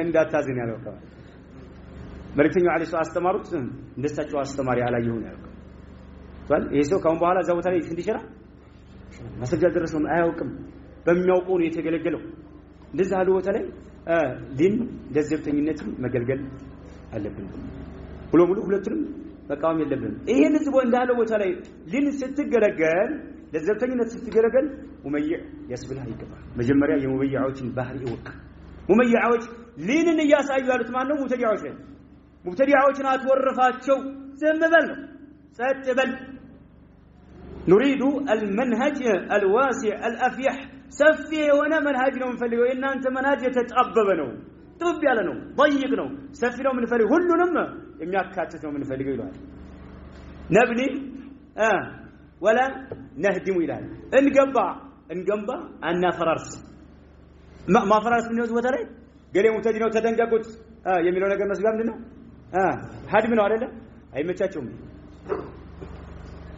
እንዳታዝን ያለው መልእክተኛው አለይሂ ሰላም አስተማሩት እንደሳቸው አስተማሪ አላየሁም ያለው ይሄ ሰው ካሁን በኋላ እዛው ቦታ ላይ እንዲሸራ ማስረጃ ደረሰው አያውቅም በሚያውቀው ነው የተገለገለው እንደዛ አሉ ቦታ ላይ ዲን ለዘብተኝነትን መገልገል አለብን ሁሉ ሁለቱንም መቃወም የለብንም ይሄን ዝቦ እንዳለ ቦታ ላይ ዲን ስትገለገል ለዘብተኝነት ስትገለገል ሙመይዕ ያስብልህ ይገባል መጀመሪያ የሙመይዓዎችን ባህሪ ይወቅ ሙመይዓዎች ዲንን ያሳዩ ያሉት ማን ነው ሙብተዲዓዎችን አትወርፋቸው ዝም በል ጸጥ በል نريد المنهج الواسع الافيح سفي وانا منهج ነው የምንፈልገው እናንተ መንሃጅ የተጣበበ ነው ጥብ ያለ ነው ضيق ነው ሰፊ ነው የምንፈልገው ሁሉንም የሚያካትት ነው የምንፈልገው ይላል ነብኒ ولا نهدم ይላል እንገንባ አናፈራርስ ማፈራርስ ነው ወደ ላይ ገሌ ሙተዲ ነው ተደንጋቁት የሚለው ነገር መስጋም ምንድነው ሀድም ነው አይደለ አይመቻቸውም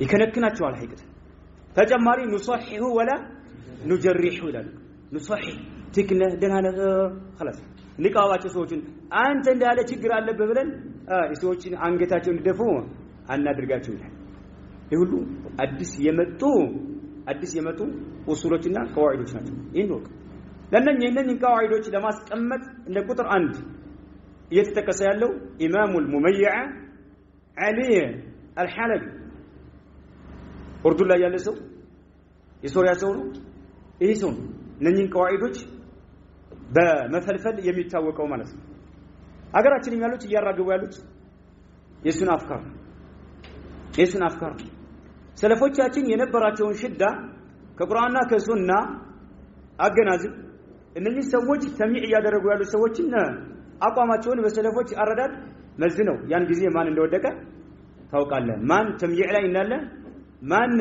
ይከነክናቸዋል ሐቂቀት ተጨማሪ ንصحሁ ولا نجرحه ይላል ንصحህ ትክነ ደህና خلاص ንቃዋቸው ሰዎችን አንተ እንዳለ ችግር አለበት ብለን የሰዎችን አንገታቸውን እንዲደፉ አናድርጋቸው ይላል ይሁሉ አዲስ የመጡ ኡሱሎችና ቀዋዒዶች ናቸው ይሄን ወቅ ለነኚህ ቀዋዒዶች ለማስቀመጥ እንደ ቁጥር 1 እየተጠቀሰ ያለው ኢማሙል ሙመይዓ አሊ አልሐለቢ ኡርዱ ላይ ያለ ሰው የሶሪያ ሰው ነው ይሄ ሰው እነኚህን ቀዋዒዶች በመፈልፈል የሚታወቀው ማለት ነው አገራችንን ያሉት እያራገቡ ያሉት የሱን አፍካር ሰለፎቻችን የነበራቸውን ሽዳ ከቁርአንና ከሱና አገናዝብ እነኚህ ሰዎች ተሚዕ ያደረጉ ያሉ ሰዎችን አቋማቸውን በሰለፎች አረዳድ መዝነው ያን ጊዜ ማን እንደወደቀ ታውቃለህ ማን ተሚዕ ላይ እንዳለ ማን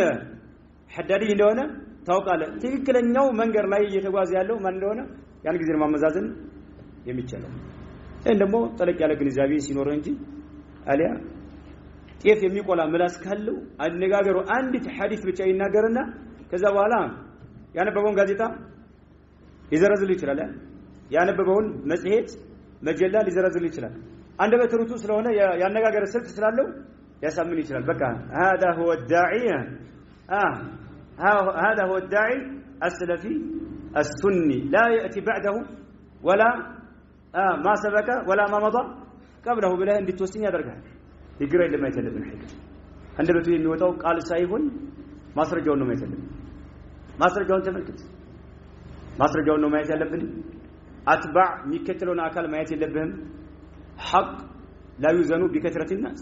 ሐዳዲ እንደሆነ ታውቃለህ ትክክለኛው መንገድ ላይ እየተጓዘ ያለው ማን እንደሆነ ያን ጊዜ ማመዛዘን የሚቻለው ይሄን ደግሞ ጠለቅ ያለ ግንዛቤ ሲኖር እንጂ አሊያ ጤፍ የሚቆላ ምላስ ካለው አነጋገሩ አንዲት ሐዲስ ብቻ ይናገርና ከዛ በኋላ ያነበበውን ጋዜጣ ይዘረዝል ይችላል ያነበበውን መጽሔት መጀላ ሊዘረዝል ይችላል አንደበት ሩቱ ስለሆነ ያነጋገር ስልት ስላለው ያሳምን ይችላል በቃ هذا هو الداعي هذا هو الداعي السلفي السني لا يأتي بعده ولا ما سبق ولا ما مضى قبله بله እንድትወስኝ ያደርጋል ይግረይ ለማይተለብን ሐቂቀት አንደበቱ የሚወጣው ቃል ሳይሆን ማስረጃውን ነው ማይተለብ ማስረጃውን ተመልከት ማስረጃውን ነው ማየት ያለብን አትባዕ የሚከተለውን አካል ማየት የለብህም ሐቅ لا يوزن بكثرة الناس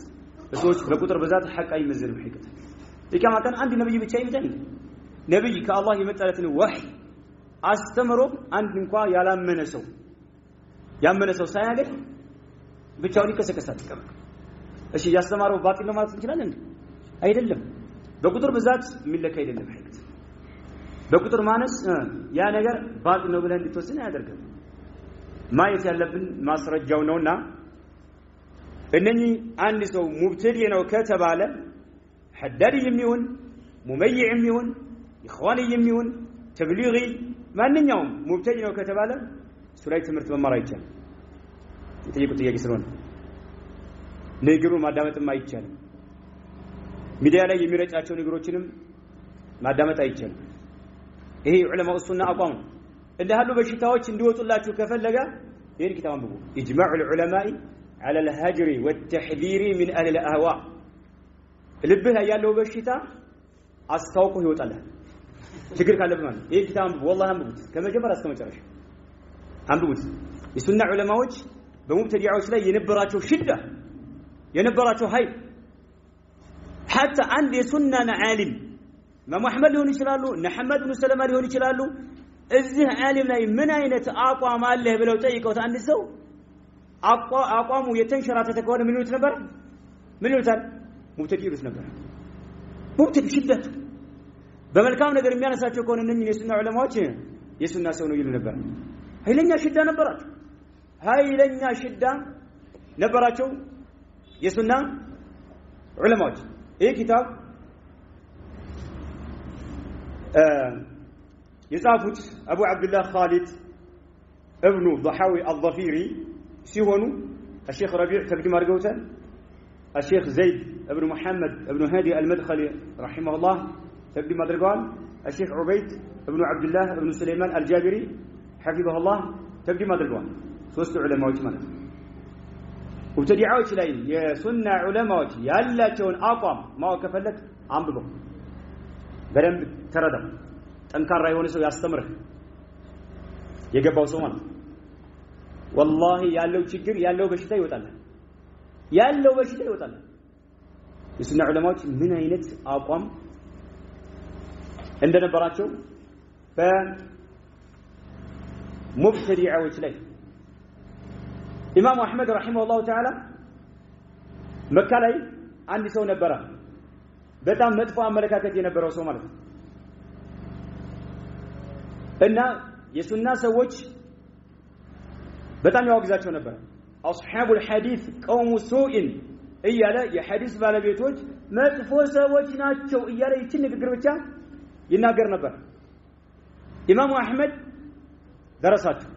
ሰዎች በቁጥር ብዛት ሐቅ አይመዘንም ሐቂቀት ለካማ ካን አንድ ነብይ ብቻ ይመጣል ነብይ ከአላህ የመጣለትን ወህይ አስተምሮ አንድ እንኳን ያመነ ሰው ሳያገኝ ብቻውን ይከሰከሳል እሺ ያስተማረው ባጢል ነው ማለት እንችላለን አይደለም በቁጥር ብዛት የሚለካ አይደለም ሐቂቀት በቁጥር ማነስ ያ ነገር ባጢል ነው ብለን እንድትወስን ያደርጋል ማየት ያለብን ማስረጃው ነውና እነኚህ አንድ ሰው ሙብተዲ ነው ከተባለ ሐዳሪ የሚሆን ሙመይዕ የሚሆን ኢኽዋኒ የሚሆን ተብሊጊ ማንኛውም ሙብተዲ ነው ከተባለ እሱ ላይ ትምህርት መማር አይቻልም። የጠየቁት ጥያቄ ስለሆነ ንግሩን ማዳመጥም አይቻልም። ሚዲያ ላይ የሚረጫቸው ንግሮችንም ማዳመጥ አይቻልም። ይሄ ዑለማው ሱና አቋም ነው። እንደሃሉ በሽታዎች እንዲወጡላችሁ ከፈለገ ይሄን ኪታብ አንብቡ። ኢጅማዑል ዑለማኢ على الهجر والتحذير من أهل الأهواء ልብህ ያለው በሽታ አስታውቆ ይወጣል። ችግር ካለብህ ማለት ይሄ ኪታብ አንብቡ። والله አንብቡት ከመጀመሪያ እስከ መጨረሻ አንብቡት። የሱና ዑለማዎች በሙብተዲዓዎች ላይ የነበራቸው ሽዳ የነበራቸው ኃይል حتى عند የሱና ዓሊም ኢማም አህመድ ሊሆን ይችላሉ እነ ሐመድ ኢብኑ ሰለማ ሊሆን ይችላሉ። እዚህ ዓሊም ላይ ምን አይነት አቋም አለህ ብለው ጠይቀውት አንድ ሰው አቋሙ የተንሸራተተ ከሆነ ምን ይሉት ነበር? ምን ይሉታል? ሙብተዲ ይሉት ነበር። ሙብተዲ ሽደት በመልካም ነገር የሚያነሳቸው ከሆነ እነኚህ የሱና ዑለማዎች የሱና ሰው ነው ይሉ ነበር። ኃይለኛ ሽዳ ነበራቸው። ኃይለኛ ሽዳ ነበራቸው የሱና ዑለማዎች። ይህ ኪታብ የጻፉት አቡ አብዱላህ ኻሊድ እብኑ ضحاوي الظفيري سيهونو الشيخ ربيع تقديم أرجوته الشيخ زيد ابن محمد ابن هادي المدخلي رحمه الله تقديم أرجوان الشيخ عبيد ابن عبد الله ابن سليمان الجابري حفظه الله تقديم أرجوان ثلاث علماء وجمال وبتدعوا لي يا سنة علماء يلا تون أقام ما وكفلت عم بلو برم تردم تنكر رأيونه سو يستمر يجيبوا سومان والله ያለው ችግር ያለው በሽታ ይወጣል። የሱና ዑለማዎች ምን አይነት አቋም እንደነበራቸው በሙብተዲዓዎች ላይ ኢማም አህመድ ረሂመሁላሁ ተዓላ መካ ላይ አንድ ሰው ነበረ በጣም መጥፎ አመለካከት የነበረው ሰው ማለት ነው። እና የሱና ሰዎች በጣም ያወግዛቸው ነበር። አስሐቡል ሐዲስ ቀውሙ ሱኢን እያለ የሐዲስ ባለቤቶች መጥፎ ሰዎች ናቸው እያለ ይችን ንግግር ብቻ ይናገር ነበር። ኢማሙ አህመድ ደረሳቸው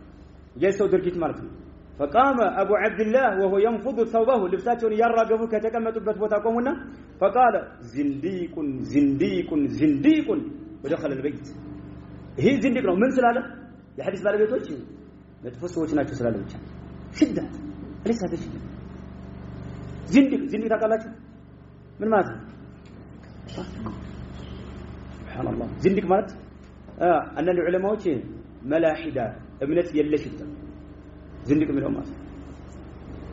የሰው ድርጊት ማለት ነው። فقام ابو عبد الله وهو ينفض ثوبه ልብሳቸውን ያራገፉ ከተቀመጡበት ቦታ ቆሙና فقال زنديق زنديق زنديق ودخل البيت ይሄ ዝንዲቅ ነው ምን ስላለ የሐዲስ ባለቤቶች መጥፎ ሰዎች ናቸው ስላለ ብቻ ሽዳ ليس هذا شيء زنديق ታውቃላችሁ ምን ማለት ነው? سبحان الله زنديق ማለት አንዳንድ ዑለማዎች መላሂዳ እምነት የለሽ زنديق من الأمة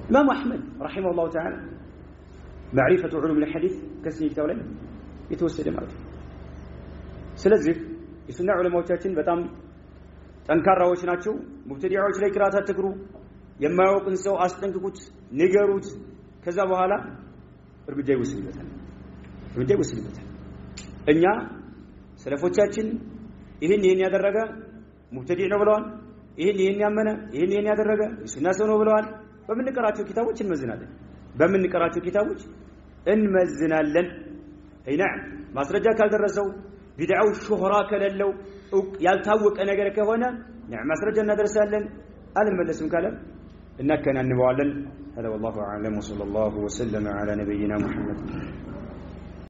إمام أحمد رحمه الله تعالى معرفة علوم الحديث كسني كتاب له يتوسد معرفة سلزق يسنع علماء በጣም ጠንካራዎች ናቸው። ሙብተዲዓዎች ላይ ቅራአት አትግሩ፣ የማያውቁን ሰው አስጠንቅቁት፣ ንገሩት። ከዛ በኋላ እርምጃ ይወስድበታል። እኛ ሰለፎቻችን ይሄን ያደረገ ሙብተዲዕ ነው ብለዋል። ይሄን ያመነ ይሄን ያደረገ ሱና ሰው ነው ብለዋል። በምንቀራቸው ኪታቦች እንመዝናለን። አይና ማስረጃ ካልደረሰው ቢድዓው ሹህራ ከሌለው ያልታወቀ ነገር ከሆነ ማስረጃ እናደርሳለን። አልመለስም ካለ እናከናንበዋለን። هذا والله اعلم وصلى الله وسلم على نبينا محمد